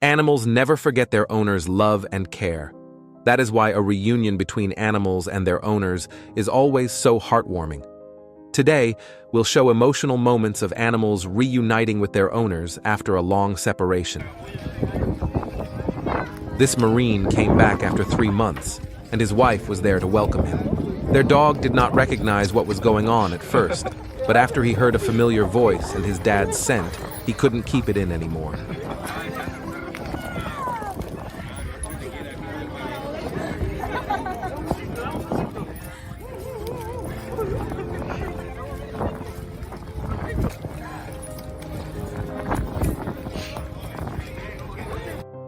Animals never forget their owners' love and care. That is why a reunion between animals and their owners is always so heartwarming. Today, we'll show emotional moments of animals reuniting with their owners after a long separation. This Marine came back after 3 months, and his wife was there to welcome him. Their dog did not recognize what was going on at first, but after he heard a familiar voice and his dad's scent, he couldn't keep it in anymore.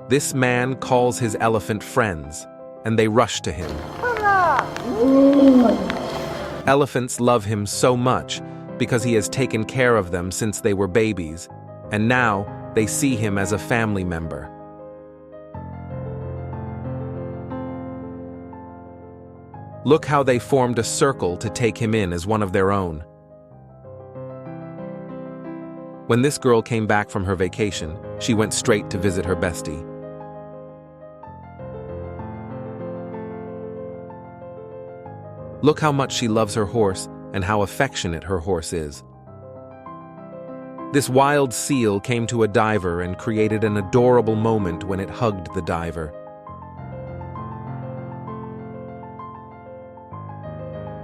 This man calls his elephant friends, and they rush to him. Elephants love him so much because he has taken care of them since they were babies, and now they see him as a family member. Look how they formed a circle to take him in as one of their own. When this girl came back from her vacation, she went straight to visit her bestie. Look how much she loves her horse and how affectionate her horse is. This wild seal came to a diver and created an adorable moment when it hugged the diver.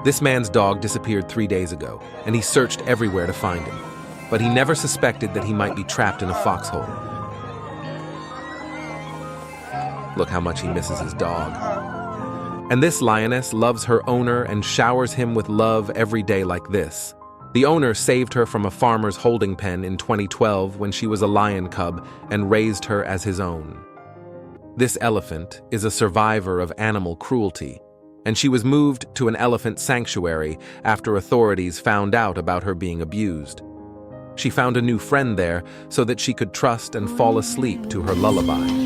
This man's dog disappeared 3 days ago, and he searched everywhere to find him. But he never suspected that he might be trapped in a foxhole. Look how much he misses his dog. And this lioness loves her owner and showers him with love every day like this. The owner saved her from a farmer's holding pen in 2012 when she was a lion cub and raised her as his own. This elephant is a survivor of animal cruelty, and she was moved to an elephant sanctuary after authorities found out about her being abused. She found a new friend there so that she could trust and fall asleep to her lullaby.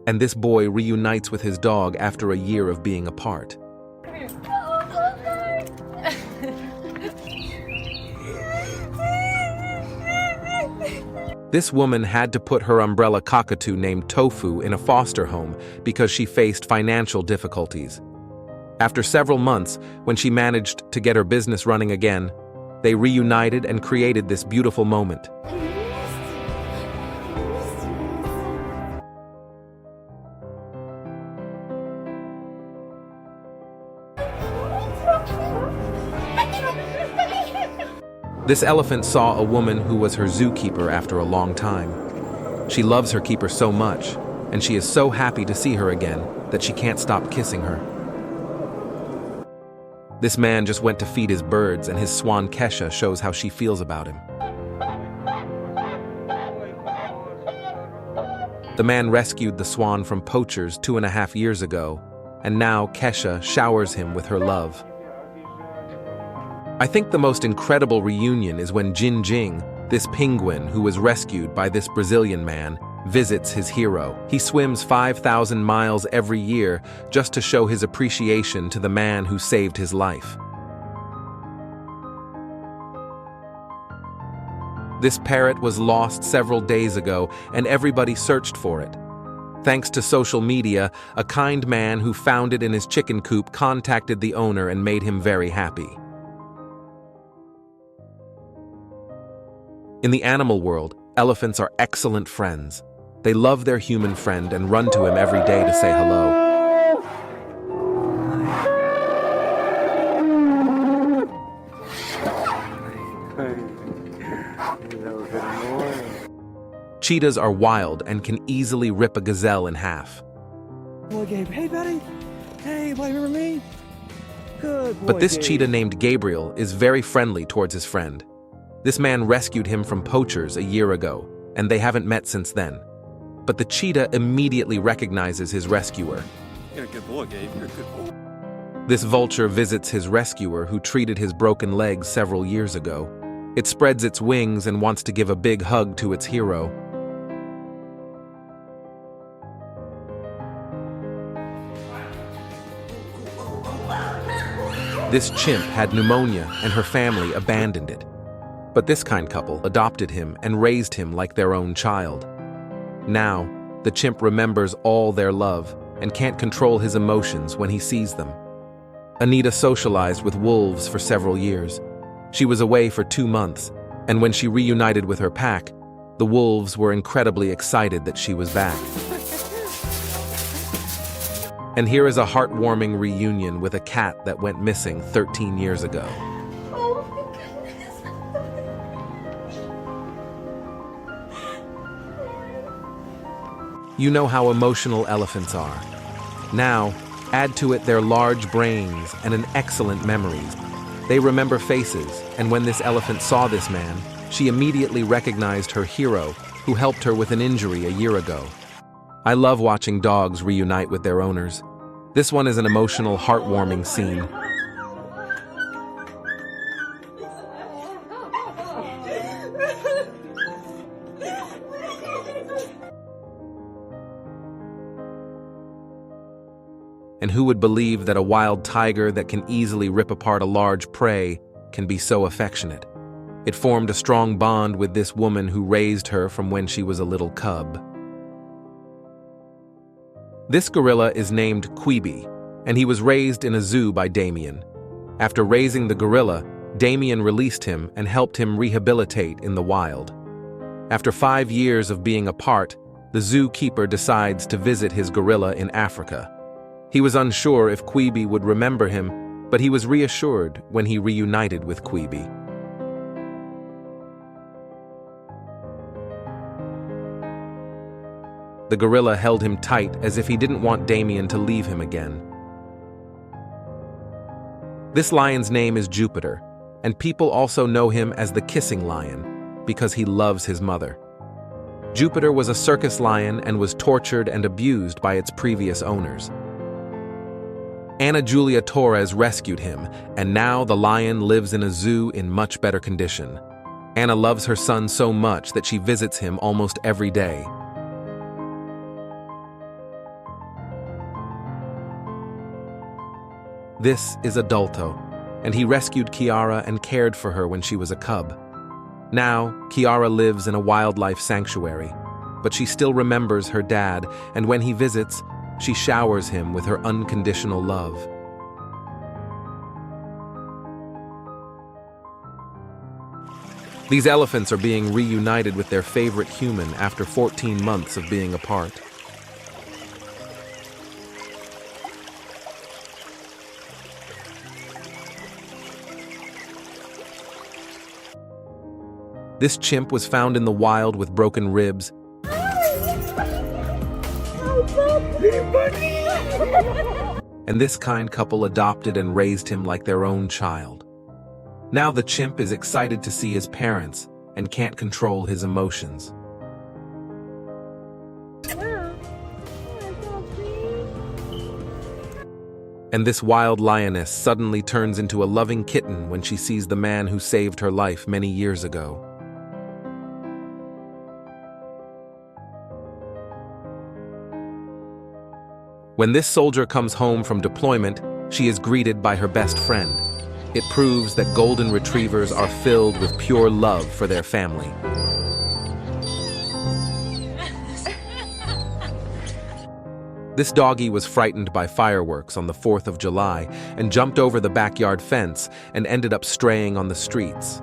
And this boy reunites with his dog after a year of being apart. This woman had to put her umbrella cockatoo named Tofu in a foster home because she faced financial difficulties. After several months, when she managed to get her business running again, they reunited and created this beautiful moment. This elephant saw a woman who was her zookeeper after a long time. She loves her keeper so much, and she is so happy to see her again that she can't stop kissing her. This man just went to feed his birds, and his swan Kesha shows how she feels about him. The man rescued the swan from poachers 2.5 years ago, and now Kesha showers him with her love. I think the most incredible reunion is when Jing, this penguin who was rescued by this Brazilian man, visits his hero. He swims 5,000 miles every year just to show his appreciation to the man who saved his life. This parrot was lost several days ago, and everybody searched for it. Thanks to social media, a kind man who found it in his chicken coop contacted the owner and made him very happy. In the animal world, elephants are excellent friends. They love their human friend and run to him every day to say hello. Cheetahs are wild and can easily rip a gazelle in half. Boy, Gabe. Hey, buddy. Hey, boy, remember me? Good boy, But this Gabe. cheetah named Gabriel is very friendly towards his friend. This man rescued him from poachers a year ago, and they haven't met since then. But the cheetah immediately recognizes his rescuer. You're a good boy, Gabe. You're a good boy. This vulture visits his rescuer who treated his broken legs several years ago. It spreads its wings and wants to give a big hug to its hero. This chimp had pneumonia and her family abandoned it. But this kind couple adopted him and raised him like their own child. Now, the chimp remembers all their love and can't control his emotions when he sees them. Anita socialized with wolves for several years. She was away for 2 months, and when she reunited with her pack, the wolves were incredibly excited that she was back. And here is a heartwarming reunion with a cat that went missing 13 years ago. Oh my goodness. You know how emotional elephants are. Now, add to it their large brains and an excellent memories. They remember faces, and when this elephant saw this man, she immediately recognized her hero, who helped her with an injury a year ago. I love watching dogs reunite with their owners. This one is an emotional, heartwarming scene. And who would believe that a wild tiger that can easily rip apart a large prey can be so affectionate? It formed a strong bond with this woman who raised her from when she was a little cub. This gorilla is named Queeby, and he was raised in a zoo by Damien. After raising the gorilla, Damien released him and helped him rehabilitate in the wild. After 5 years of being apart, the zookeeper decides to visit his gorilla in Africa. He was unsure if Queeby would remember him, but he was reassured when he reunited with Queeby. The gorilla held him tight as if he didn't want Damien to leave him again. This lion's name is Jupiter, and people also know him as the kissing lion because he loves his mother. Jupiter was a circus lion and was tortured and abused by its previous owners. Ana Julia Torres rescued him, and now the lion lives in a zoo in much better condition. Ana loves her son so much that she visits him almost every day. This is Adulto, and he rescued Kiara and cared for her when she was a cub. Now, Kiara lives in a wildlife sanctuary, but she still remembers her dad, and when he visits, she showers him with her unconditional love. These elephants are being reunited with their favorite human after 14 months of being apart. This chimp was found in the wild with broken ribs. And this kind couple adopted and raised him like their own child. Now the chimp is excited to see his parents and can't control his emotions. And this wild lioness suddenly turns into a loving kitten when she sees the man who saved her life many years ago. When this soldier comes home from deployment, she is greeted by her best friend. It proves that golden retrievers are filled with pure love for their family. This doggie was frightened by fireworks on the 4th of July and jumped over the backyard fence and ended up straying on the streets.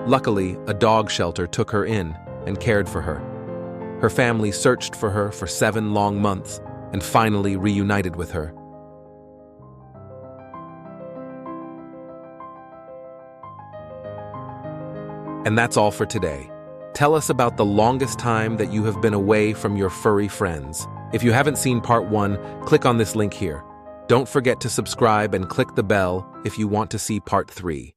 Luckily, a dog shelter took her in and cared for her. Her family searched for her for 7 long months and finally reunited with her. And that's all for today. Tell us about the longest time that you have been away from your furry friends. If you haven't seen part 1, click on this link here. Don't forget to subscribe and click the bell if you want to see part 3.